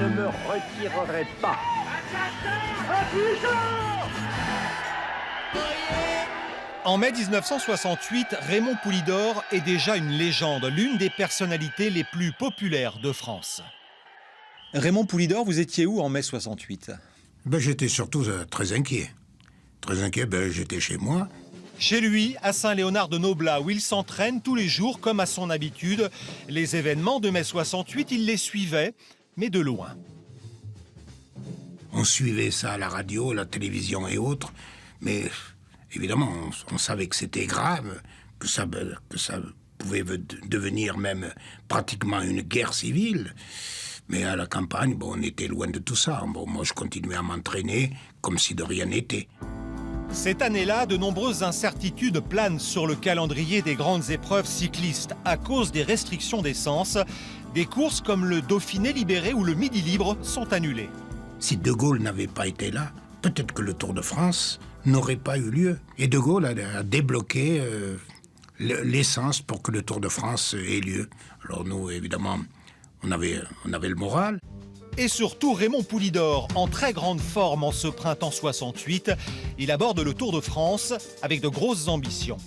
ne me retirerai pas. En mai 1968, Raymond Poulidor est déjà une légende, l'une des personnalités les plus populaires de France. Raymond Poulidor, vous étiez où en mai 68 ? J'étais surtout très inquiet. Très inquiet, j'étais chez moi. Chez lui, à Saint-Léonard-de-Noblat, où il s'entraîne tous les jours comme à son habitude. Les événements de mai 68, il les suivait, mais de loin. On suivait ça à la radio, la télévision et autres, mais évidemment, on savait que c'était grave, que ça pouvait devenir même pratiquement une guerre civile. Mais à la campagne, on était loin de tout ça. Moi, je continuais à m'entraîner comme si de rien n'était. Cette année-là, de nombreuses incertitudes planent sur le calendrier des grandes épreuves cyclistes à cause des restrictions d'essence. Des courses comme le Dauphiné libéré ou le Midi libre sont annulées. Si De Gaulle n'avait pas été là, peut-être que le Tour de France n'aurait pas eu lieu. Et De Gaulle a débloqué l'essence pour que le Tour de France ait lieu. Alors nous, évidemment, on avait le moral. Et surtout Raymond Poulidor, en très grande forme en ce printemps 68. Il aborde le Tour de France avec de grosses ambitions.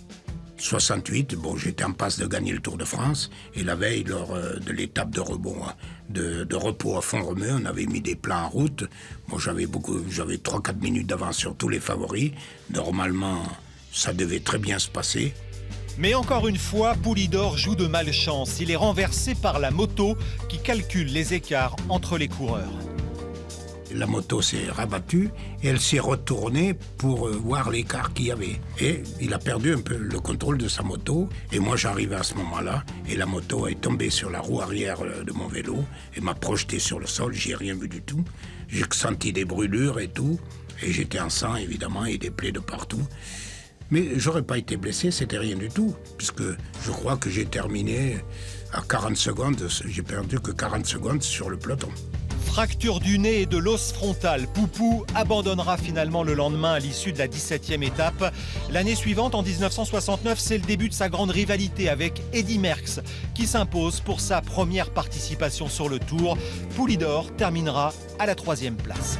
68, j'étais en passe de gagner le Tour de France. Et la veille, lors de l'étape de rebond, de repos à Font-Romeu, on avait mis des plans en route. J'avais 3-4 minutes d'avance sur tous les favoris. Normalement, ça devait très bien se passer. Mais encore une fois, Poulidor joue de malchance. Il est renversé par la moto qui calcule les écarts entre les coureurs. La moto s'est rabattue et elle s'est retournée pour voir l'écart qu'il y avait. Et il a perdu un peu le contrôle de sa moto. Et moi, j'arrivais à ce moment-là et la moto est tombée sur la roue arrière de mon vélo et m'a projeté sur le sol. J'y ai rien vu du tout. J'ai senti des brûlures et tout. Et j'étais en sang, évidemment, et des plaies de partout. Mais j'aurais pas été blessé, c'était rien du tout. Puisque je crois que j'ai terminé à 40 secondes. J'ai perdu que 40 secondes sur le peloton. Fracture du nez et de l'os frontal, Poupou abandonnera finalement le lendemain à l'issue de la 17e étape. L'année suivante, en 1969, c'est le début de sa grande rivalité avec Eddy Merckx, qui s'impose pour sa première participation sur le Tour. Poulidor terminera à la 3e place.